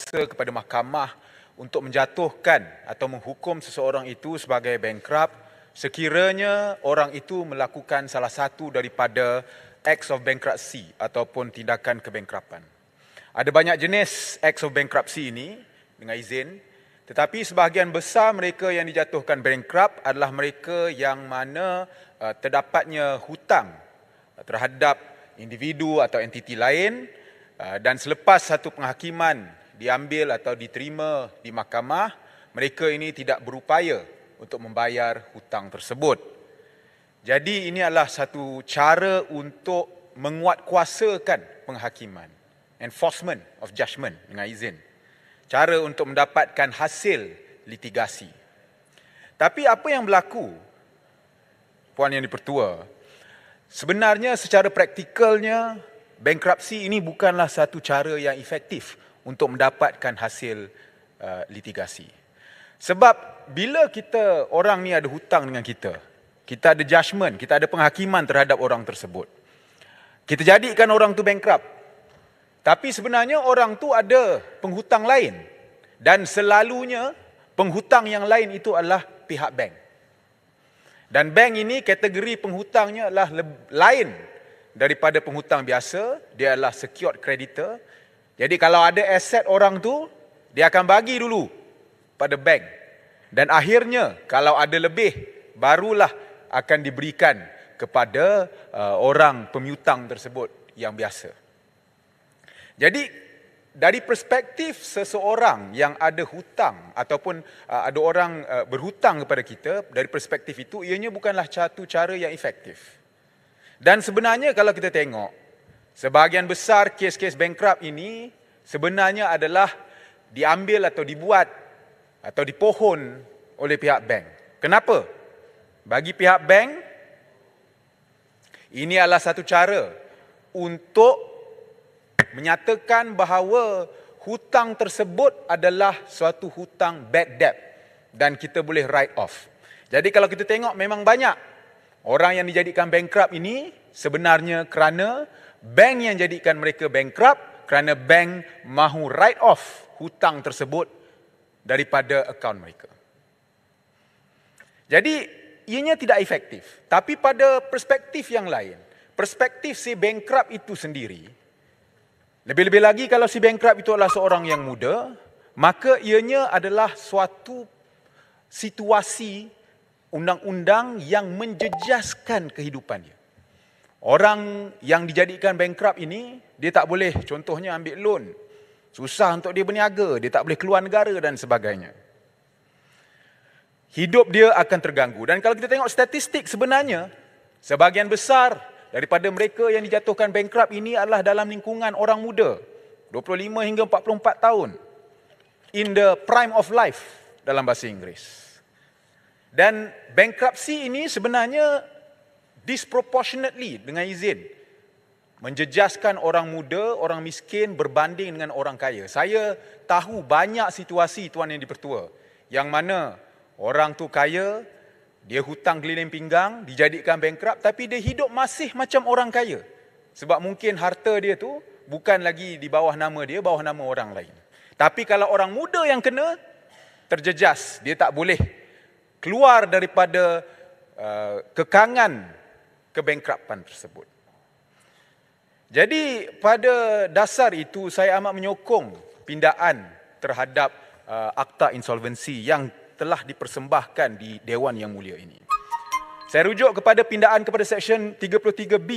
kuasa kepada mahkamah untuk menjatuhkan atau menghukum seseorang itu sebagai bankrupt sekiranya orang itu melakukan salah satu daripada acts of bankruptcy ataupun tindakan kebankrapan. Ada banyak jenis acts of bankruptcy ini dengan izin, tetapi sebahagian besar mereka yang dijatuhkan bankrupt adalah mereka yang mana terdapatnya hutang terhadap individu atau entiti lain dan selepas satu penghakiman diambil atau diterima di mahkamah, mereka ini tidak berupaya untuk membayar hutang tersebut. Jadi ini adalah satu cara untuk menguatkuasakan penghakiman, enforcement of judgment dengan izin. Cara untuk mendapatkan hasil litigasi. Tapi apa yang berlaku, Puan Yang Dipertua, sebenarnya secara praktikalnya bankruptcy ini bukanlah satu cara yang efektif untuk mendapatkan hasil litigasi. Sebab bila orang ni ada hutang dengan kita ada judgement, kita ada penghakiman terhadap orang tersebut. Kita jadikan orang tu bankrupt. Tapi sebenarnya orang tu ada penghutang lain. Dan selalunya penghutang yang lain itu adalah pihak bank. Dan bank ini kategori penghutangnya adalah lain daripada penghutang biasa. Dia adalah secured creditor. Jadi kalau ada aset orang tu, dia akan bagi dulu pada bank. Dan akhirnya kalau ada lebih, barulah akan diberikan kepada orang pemiutang tersebut yang biasa. Jadi dari perspektif seseorang yang ada hutang ataupun ada orang berhutang kepada kita, dari perspektif itu ianya bukanlah satu cara yang efektif. Dan sebenarnya kalau kita tengok, sebahagian besar kes-kes bankrupt ini sebenarnya adalah diambil atau dibuat atau dipohon oleh pihak bank. Kenapa? Bagi pihak bank, ini adalah satu cara untuk menyatakan bahawa hutang tersebut adalah suatu hutang bad debt dan kita boleh write off. Jadi kalau kita tengok memang banyak orang yang dijadikan bankrupt ini sebenarnya kerana bank yang jadikan mereka bankrupt kerana bank mahu write off hutang tersebut daripada akaun mereka. Jadi ianya tidak efektif. Tapi pada perspektif yang lain, perspektif si bankrupt itu sendiri, lebih-lebih lagi kalau si bankrupt itu adalah seorang yang muda, maka ianya adalah suatu situasi undang-undang yang menjejaskan kehidupannya. Orang yang dijadikan bankrupt ini, dia tak boleh contohnya ambil loan. Susah untuk dia berniaga, dia tak boleh keluar negara dan sebagainya. Hidup dia akan terganggu. Dan kalau kita tengok statistik sebenarnya, sebahagian besar daripada mereka yang dijatuhkan bankrupt ini adalah dalam lingkungan orang muda. 25 hingga 44 tahun. In the prime of life dalam bahasa Inggeris. Dan bankruptcy ini sebenarnya disproportionately dengan izin menjejaskan orang muda, orang miskin berbanding dengan orang kaya. Saya tahu banyak situasi Tuan Yang Dipertua yang mana orang tu kaya, dia hutang keliling pinggang, dijadikan bankrupt, tapi dia hidup masih macam orang kaya. Sebab mungkin harta dia tu bukan lagi di bawah nama dia, bawah nama orang lain. Tapi kalau orang muda yang kena, terjejas. Dia tak boleh keluar daripada kekangan kebankruptan tersebut. Jadi pada dasar itu, saya amat menyokong pindaan terhadap akta insolvensi yang telah dipersembahkan di Dewan Yang Mulia ini. Saya rujuk kepada pindaan kepada Seksyen 33B,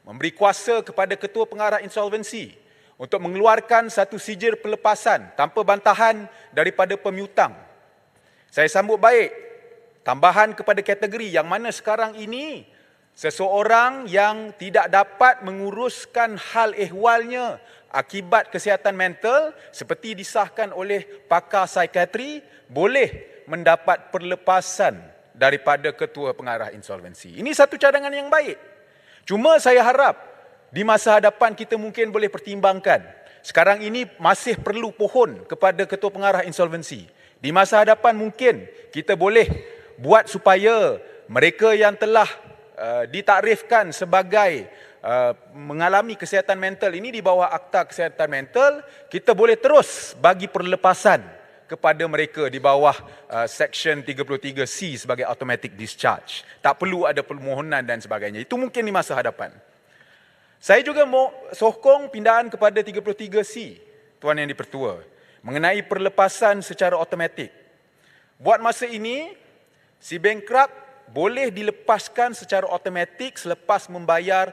memberi kuasa kepada Ketua Pengarah Insolvensi untuk mengeluarkan satu sijil pelepasan tanpa bantahan daripada pemiutang. Saya sambut baik tambahan kepada kategori yang mana sekarang ini seseorang yang tidak dapat menguruskan hal ehwalnya akibat kesihatan mental seperti disahkan oleh pakar psikiatri boleh mendapat perlepasan daripada Ketua Pengarah Insolvensi. Ini satu cadangan yang baik. Cuma saya harap di masa hadapan kita mungkin boleh pertimbangkan. Sekarang ini masih perlu pohon kepada Ketua Pengarah Insolvensi. Di masa hadapan mungkin kita boleh buat supaya mereka yang telah ditakrifkan sebagai mengalami kesihatan mental ini di bawah Akta Kesihatan Mental, kita boleh terus bagi perlepasan kepada mereka di bawah Section 33C sebagai automatic discharge. Tak perlu ada permohonan dan sebagainya. Itu mungkin di masa hadapan. Saya juga mau sokong pindahan kepada 33C, Tuan Yang di-Pertua, mengenai perlepasan secara automatik. Buat masa ini, si bankrupt boleh dilepaskan secara automatik selepas membayar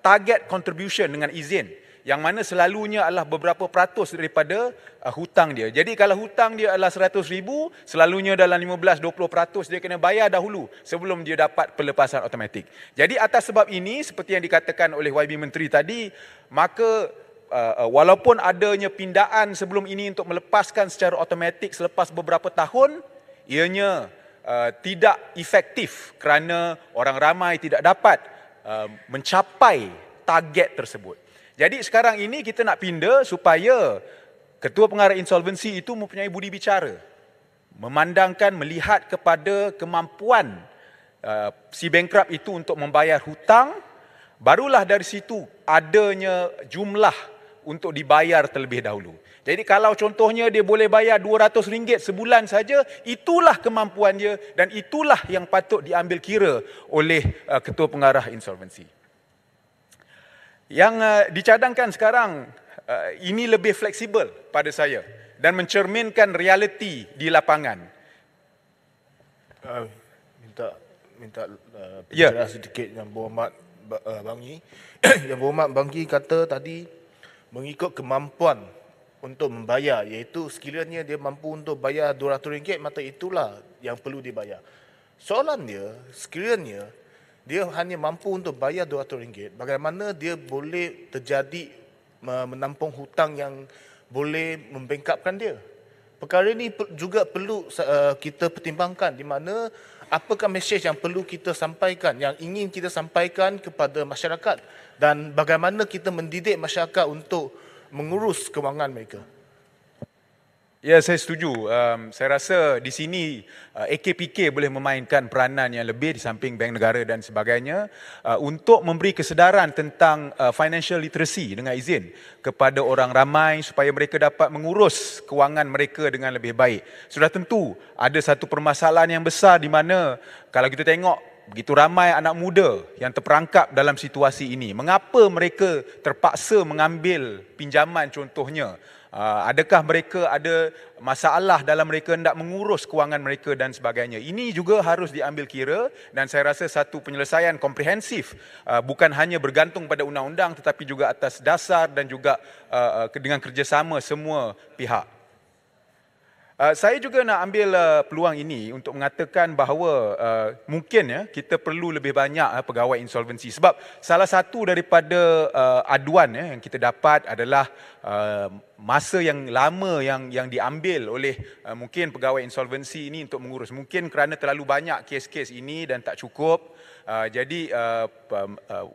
target contribution dengan izin, yang mana selalunya adalah beberapa peratus daripada hutang dia. Jadi kalau hutang dia adalah 100,000, selalunya dalam 15-20% dia kena bayar dahulu sebelum dia dapat pelepasan automatik. Jadi atas sebab ini, seperti yang dikatakan oleh YB Menteri tadi, maka walaupun adanya pindaan sebelum ini untuk melepaskan secara automatik selepas beberapa tahun, ianya tidak efektif kerana orang ramai tidak dapat mencapai target tersebut. Jadi sekarang ini kita nak pindah supaya Ketua Pengarah Insolvensi itu mempunyai budi bicara, memandangkan, melihat kepada kemampuan si bankrupt itu untuk membayar hutang, barulah dari situ adanya jumlah untuk dibayar terlebih dahulu. Jadi kalau contohnya dia boleh bayar RM200 sebulan saja, itulah kemampuan dia dan itulah yang patut diambil kira oleh Ketua Pengarah Insolvensi. Yang dicadangkan sekarang ini lebih fleksibel pada saya dan mencerminkan realiti di lapangan. Minta bicara sedikit Yang Berhormat Bangi. Yang Berhormat Bangi kata tadi mengikut kemampuan untuk membayar, iaitu sekiranya dia mampu untuk bayar RM200, maka itulah yang perlu dibayar. Soalan dia, sekiranya dia hanya mampu untuk bayar RM200, bagaimana dia boleh terjadi menampung hutang yang boleh membengkapkan dia? Perkara ini juga perlu kita pertimbangkan, di mana apakah mesej yang perlu kita sampaikan, yang ingin kita sampaikan kepada masyarakat, dan bagaimana kita mendidik masyarakat untuk mengurus kewangan mereka. Ya, saya setuju. Saya rasa di sini AKPK boleh memainkan peranan yang lebih di samping bank negara dan sebagainya untuk memberi kesedaran tentang financial literacy dengan izin kepada orang ramai supaya mereka dapat mengurus kewangan mereka dengan lebih baik. Sudah tentu ada satu permasalahan yang besar di mana kalau kita tengok begitu ramai anak muda yang terperangkap dalam situasi ini. Mengapa mereka terpaksa mengambil pinjaman contohnya? Adakah mereka ada masalah dalam mereka hendak mengurus kewangan mereka dan sebagainya. Ini juga harus diambil kira dan saya rasa satu penyelesaian komprehensif bukan hanya bergantung pada undang-undang tetapi juga atas dasar dan juga dengan kerjasama semua pihak. Saya juga nak ambil peluang ini untuk mengatakan bahawa mungkin ya kita perlu lebih banyak pegawai insolvensi sebab salah satu daripada aduan yang kita dapat adalah masa yang lama yang diambil oleh mungkin pegawai insolvensi ini untuk mengurus, mungkin kerana terlalu banyak kes-kes ini dan tak cukup. Jadi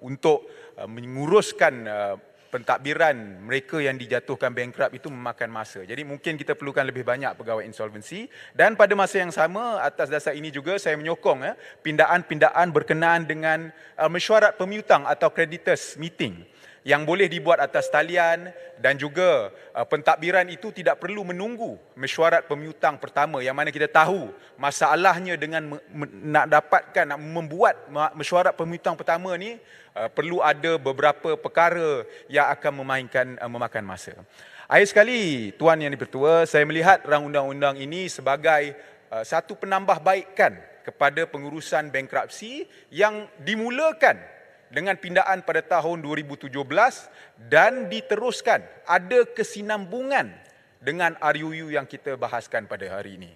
untuk menguruskan pentadbiran mereka yang dijatuhkan bankrupt itu memakan masa. Jadi mungkin kita perlukan lebih banyak pegawai insolvensi dan pada masa yang sama atas dasar ini juga saya menyokong pindaan-pindaan berkenaan dengan mesyuarat pemiutang atau creditors meeting yang boleh dibuat atas talian dan juga pentadbiran itu tidak perlu menunggu mesyuarat pemiutang pertama yang mana kita tahu masalahnya dengan nak membuat mesyuarat pemiutang pertama ni perlu ada beberapa perkara yang akan memakan masa. Akhir sekali, Tuan Yang di-Pertua, saya melihat rang undang-undang ini sebagai satu penambahbaikan kepada pengurusan bankruptsi yang dimulakan dengan pindaan pada tahun 2017 dan diteruskan. Ada kesinambungan dengan RUU yang kita bahaskan pada hari ini.